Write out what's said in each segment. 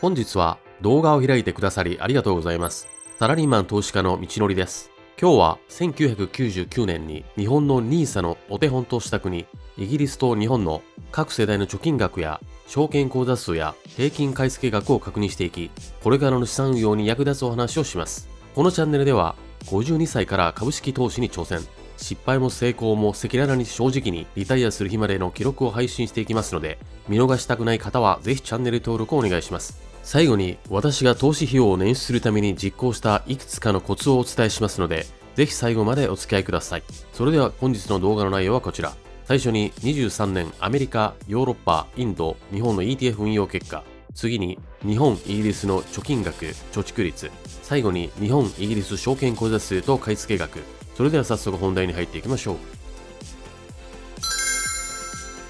本日は動画を開いてくださりありがとうございます。サラリーマン投資家の道のりです。今日は1999年に日本の NISA のお手本とした国、イギリスと日本の各世代の貯金額や証券口座数や平均買い付け額を確認していき、これからの資産運用に役立つお話をします。このチャンネルでは52歳から株式投資に挑戦、失敗も成功も赤裸々に正直にリタイアする日までの記録を配信していきますので、見逃したくない方はぜひチャンネル登録をお願いします。最後に私が投資費用を捻出するために実行したいくつかのコツをお伝えしますので、ぜひ最後までお付き合いください。それでは本日の動画の内容はこちら。最初に23年アメリカ、ヨーロッパ、インド、日本の ETF 運用結果。次に日本、イギリスの貯金額、貯蓄率。最後に日本、イギリス証券口座数と買い付け額。それでは早速本題に入っていきましょう。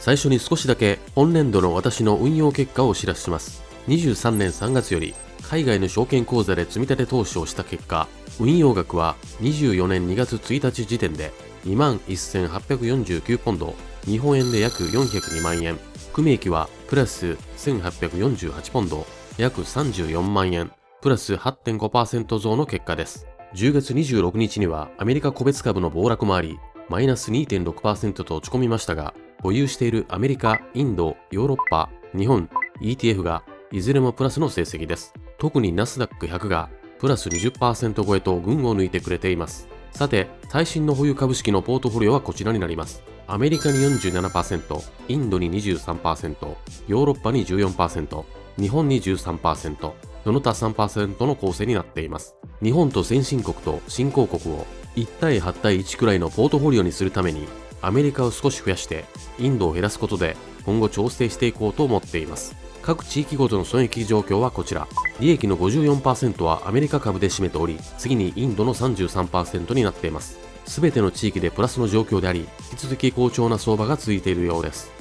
最初に少しだけ本年度の私の運用結果をお知らせします。23年3月より海外の証券口座で積み立て投資をした結果、運用額は24年2月1日時点で 21,849 ポンド、日本円で約402万円、含み益はプラス1848ポンド、約34万円、プラス 8.5% 増の結果です。10月26日にはアメリカ個別株の暴落もあり、マイナス 2.6% と落ち込みましたが、保有しているアメリカ、インド、ヨーロッパ、日本、ETF がいずれもプラスの成績です。特にナスダック100がプラス 20% 超えと群を抜いてくれています。さて、最新の保有株式のポートフォリオはこちらになります。アメリカに 47%、インドに 23%、ヨーロッパに 14%、日本に 13%、その他 3% の構成になっています。日本と先進国と新興国を1対8対1くらいのポートフォリオにするために、アメリカを少し増やしてインドを減らすことで今後調整していこうと思っています。各地域ごとの損益状況はこちら。利益の 54% はアメリカ株で占めており、次にインドの 33% になっています。すべての地域でプラスの状況であり、引き続き好調な相場が続いているようです。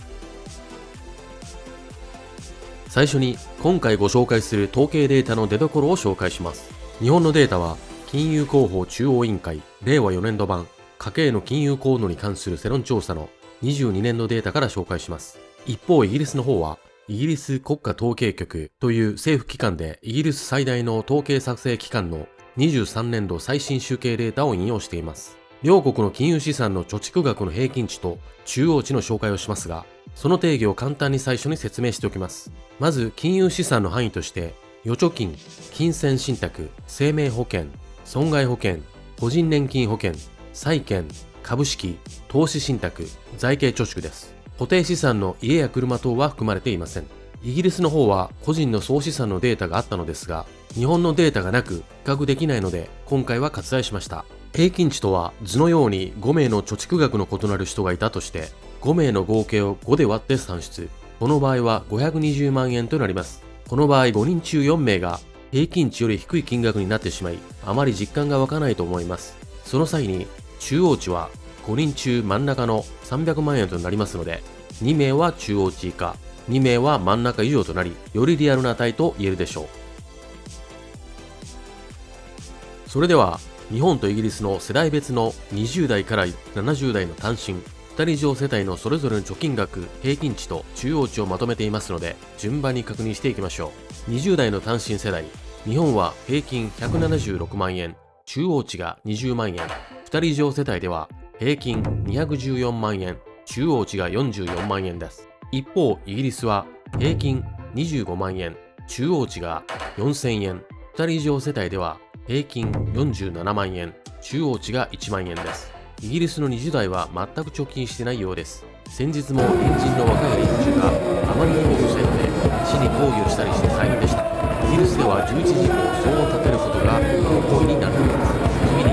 最初に今回ご紹介する統計データの出所を紹介します。日本のデータは金融広報中央委員会令和4年度版家計の金融行動に関する世論調査の22年のデータから紹介します。一方、イギリスの方はイギリス国家統計局という政府機関でイギリス最大の統計作成機関の23年度最新集計データを引用しています。両国の金融資産の貯蓄額の平均値と中央値の紹介をしますが、その定義を簡単に最初に説明しておきます。まず、金融資産の範囲として、預貯金、金銭信託、生命保険、損害保険、個人年金保険、債券、株式、投資信託、財形貯蓄です。固定資産の家や車等は含まれていません。イギリスの方は個人の総資産のデータがあったのですが、日本のデータがなく比較できないので、今回は割愛しました。平均値とは図のように5名の貯蓄額の異なる人がいたとして、5名の合計を5で割って算出。この場合は520万円となります。この場合5人中4名が平均値より低い金額になってしまい、あまり実感が湧かないと思います。その際に中央値は5人中真ん中の300万円となりますので、2名は中央値以下、2名は真ん中以上となり、よりリアルな値と言えるでしょう。それでは、日本とイギリスの世代別の20代から70代の単身、2人以上世帯のそれぞれの貯金額、平均値と中央値をまとめていますので、順番に確認していきましょう。20代の単身世代、日本は平均176万円、中央値が20万円、2人以上世帯では平均214万円、中央値が44万円です。一方、イギリスは平均25万円、中央値が4000円、2人以上世帯では平均47万円、中央値が1万円です。イギリスの20代は全く貯金してないようです。先日も隣人の若い連中があまりにも不正で市に抗議をしたりして大変でした。イギリスでは11時以降騒音を立てることが行為になるのです。次に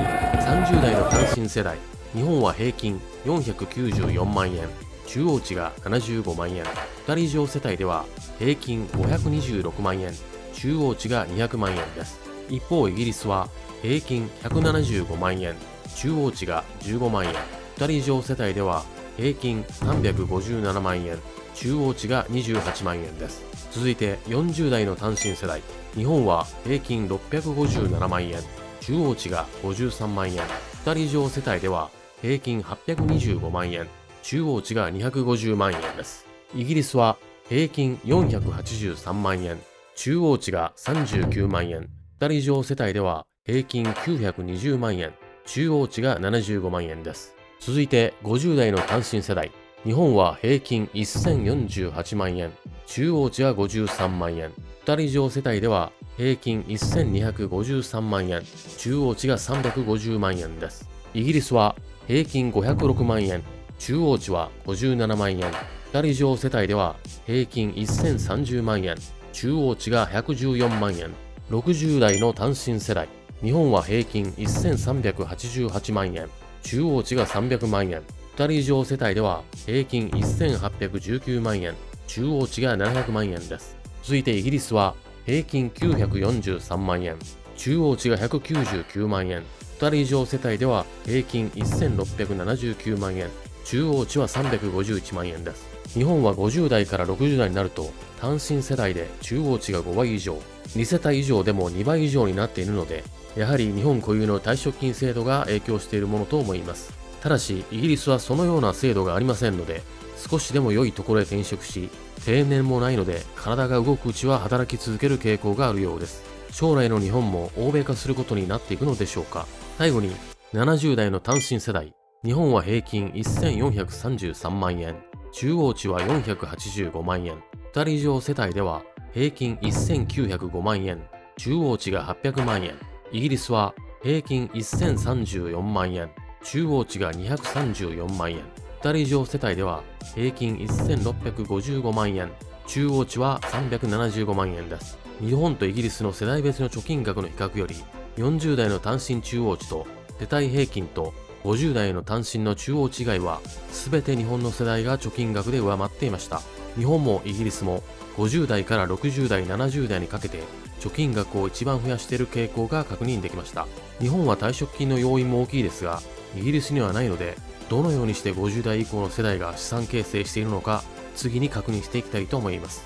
30代の単身世代、日本は平均494万円、中央値が75万円、2人以上世帯では平均526万円、中央値が200万円です。一方、イギリスは平均175万円、中央値が15万円、2人以上世帯では平均357万円、中央値が28万円です。続いて40代の単身世代、日本は平均657万円、中央値が53万円、2人以上世帯では平均825万円、中央値が250万円です。イギリスは平均483万円、中央値が39万円、2人以上世帯では平均920万円、中央値が75万円です。続いて50代の単身世代、日本は平均1048万円、中央値は53万円、2人以上世帯では平均1253万円、中央値が350万円です。イギリスは平均506万円、中央値は57万円、2人以上世帯では平均1030万円、中央値が114万円。60代の単身世代、日本は平均1388万円、中央値が300万円、2人以上世帯では平均1819万円、中央値が700万円です。続いてイギリスは平均943万円、中央値が199万円、2人以上世帯では平均1679万円、中央値は351万円です。日本は50代から60代になると単身世代で中央値が5倍以上、2世帯以上でも2倍以上になっているので、やはり日本固有の退職金制度が影響しているものと思います。ただし、イギリスはそのような制度がありませんので、少しでも良いところへ転職し、定年もないので体が動くうちは働き続ける傾向があるようです。将来の日本も欧米化することになっていくのでしょうか。最後に、70代の単身世代、日本は平均1433万円、中央値は485万円、2人以上世帯では平均1905万円、中央値が800万円、イギリスは平均1034万円、中央値が234万円、2人以上世帯では平均1655万円、中央値は375万円です。日本とイギリスの世代別の貯金額の比較より、40代の単身中央値と世帯平均と50代の単身の中央値以外は全て日本の世代が貯金額で上回っていました。日本もイギリスも50代から60代、70代にかけて貯金額を一番増やしている傾向が確認できました。日本は退職金の要因も大きいですが、イギリスにはないので、どのようにして50代以降の世代が資産形成しているのか、次に確認していきたいと思います。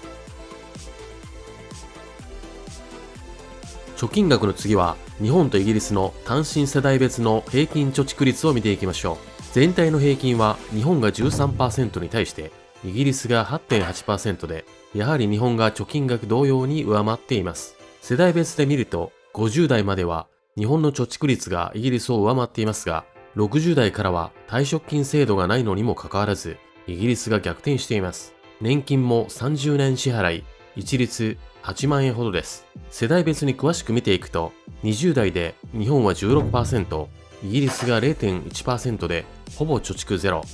貯金額の次は、日本とイギリスの単身世代別の平均貯蓄率を見ていきましょう。全体の平均は日本が 13% に対して、イギリスが 8.8% で、やはり日本が貯金額同様に上回っています。世代別で見ると、50代までは日本の貯蓄率がイギリスを上回っていますが、60代からは退職金制度がないのにもかかわらず、イギリスが逆転しています。年金も30年支払い、一律8万円ほどです。世代別に詳しく見ていくと、20代で日本は 16%、イギリスが 0.1% でほぼ貯蓄ゼロ。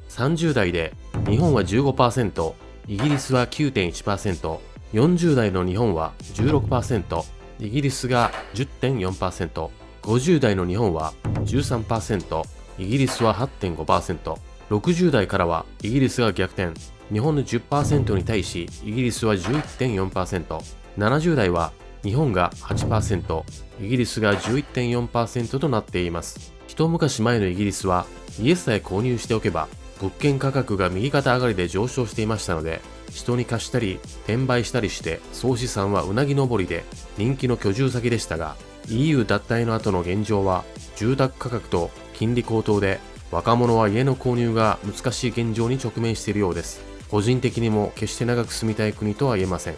30代で日本は 15%、イギリスは 9.1%、40代の日本は 16%、イギリスが 10.4%、50代の日本は 13%、イギリスは 8.5%、60代からはイギリスが逆転、日本の 10% に対しイギリスは 11.4%、70代は日本が 8%、イギリスが 11.4% となっています。一昔前のイギリスは家さえ購入しておけば物件価格が右肩上がりで上昇していましたので、人に貸したり転売したりして総資産はうなぎ登りで人気の居住先でしたが、 EU 脱退の後の現状は住宅価格と金利高騰で若者は家の購入が難しい現状に直面しているようです。個人的にも決して長く住みたい国とは言えません。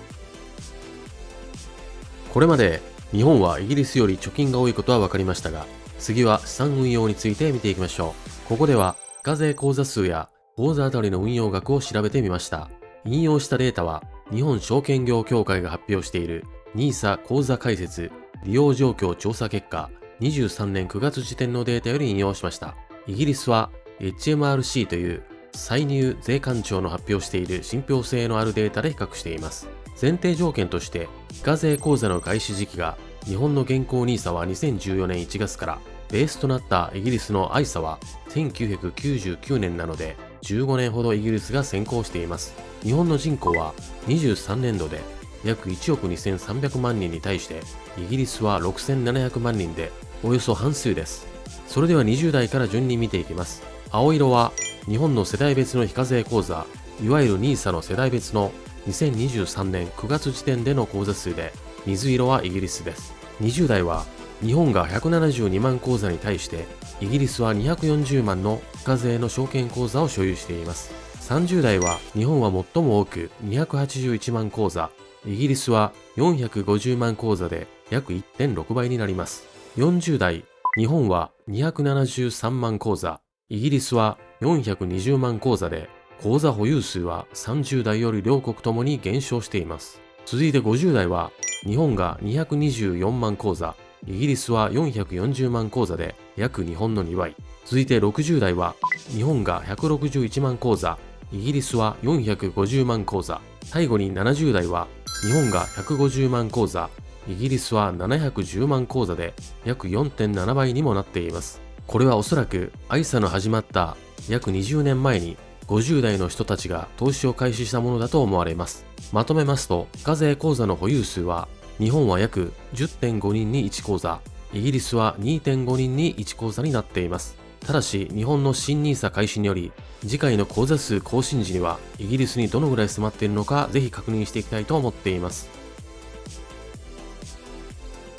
これまで日本はイギリスより貯金が多いことは分かりましたが、次は資産運用について見ていきましょう。ここでは非課税口座数や口座あたりの運用額を調べてみました。引用したデータは日本証券業協会が発表している NISA 口座開設利用状況調査結果23年9月時点のデータより引用しました。イギリスは HMRC という歳入税関庁の発表している信憑性のあるデータで比較しています。前提条件として非課税口座の開始時期が日本の現行 NISA は2014年1月からベースとなったイギリスの ISA は1999年なので15年ほどイギリスが先行しています。日本の人口は23年度で約1億2300万人に対してイギリスは6700万人でおよそ半数です。それでは20代から順に見ていきます。青色は日本の世代別の非課税口座、いわゆる NISA の世代別の2023年9月時点での口座数で、水色はイギリスです。20代は日本が172万口座に対してイギリスは240万の非課税の証券口座を所有しています。30代は日本は最も多く281万口座、イギリスは450万口座で約 1.6 倍になります。40代、日本は273万口座、イギリスは420万口座で、口座保有数は30代より両国ともに減少しています。続いて50代は、日本が224万口座、イギリスは440万口座で約日本の2倍。続いて60代は、日本が161万口座、イギリスは450万口座。最後に70代は、日本が150万口座、イギリスは710万口座で約 4.7 倍にもなっています。これはおそらく ISA の始まった約20年前に50代の人たちが投資を開始したものだと思われます。まとめますと、非課税口座の保有数は、日本は約 10.5 人に1口座、イギリスは 2.5 人に1口座になっています。ただし、日本の新 NISA 開始により、次回の口座数更新時には、イギリスにどのぐらい迫っているのか、ぜひ確認していきたいと思っています。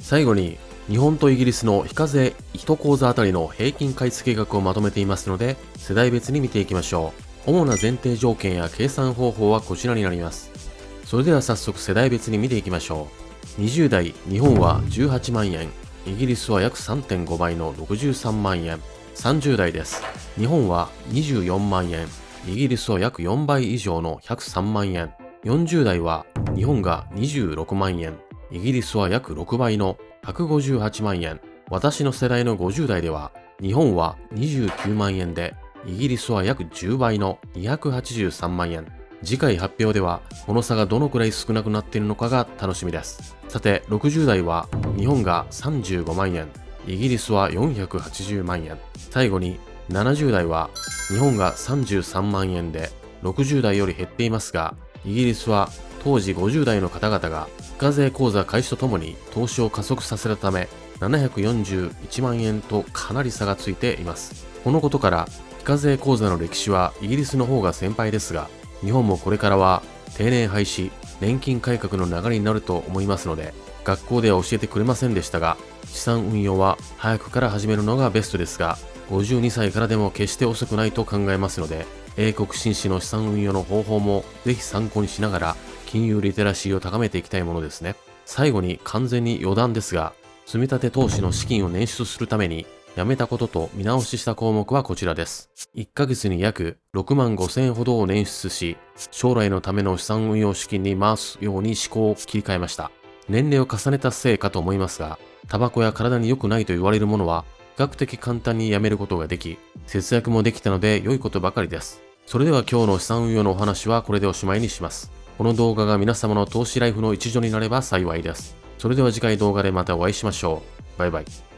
最後に、日本とイギリスの非課税1口座あたりの平均買い付け額をまとめていますので、世代別に見ていきましょう。主な前提条件や計算方法はこちらになります。それでは早速世代別に見ていきましょう。20代、日本は18万円、イギリスは約 3.5 倍の63万円。30代です。日本は24万円、イギリスは約4倍以上の103万円。40代は日本が26万円、イギリスは約6倍の158万円。私の世代の50代では、日本は29万円で、イギリスは約10倍の283万円。次回発表では、この差がどのくらい少なくなっているのかが楽しみです。さて、60代は、日本が35万円、イギリスは480万円。最後に、70代は、日本が33万円で、60代より減っていますが、イギリスは当時50代の方々が非課税口座開始とともに投資を加速させたため、741万円とかなり差がついています。このことから、非課税口座の歴史はイギリスの方が先輩ですが、日本もこれからは定年廃止、年金改革の流れになると思いますので、学校では教えてくれませんでしたが、資産運用は早くから始めるのがベストですが、52歳からでも決して遅くないと考えますので、英国紳士の資産運用の方法もぜひ参考にしながら、金融リテラシーを高めていきたいものですね。最後に完全に余談ですが、積立投資の資金を捻出するために、やめたことと見直しした項目はこちらです。1ヶ月に約6万5千円ほどを捻出し、将来のための資産運用資金に回すように思考を切り替えました。年齢を重ねたせいかと思いますが、タバコや体に良くないと言われるものは、比較的簡単にやめることができ、節約もできたので良いことばかりです。それでは今日の資産運用のお話はこれでおしまいにします。この動画が皆様の投資ライフの一助になれば幸いです。それでは次回動画でまたお会いしましょう。バイバイ。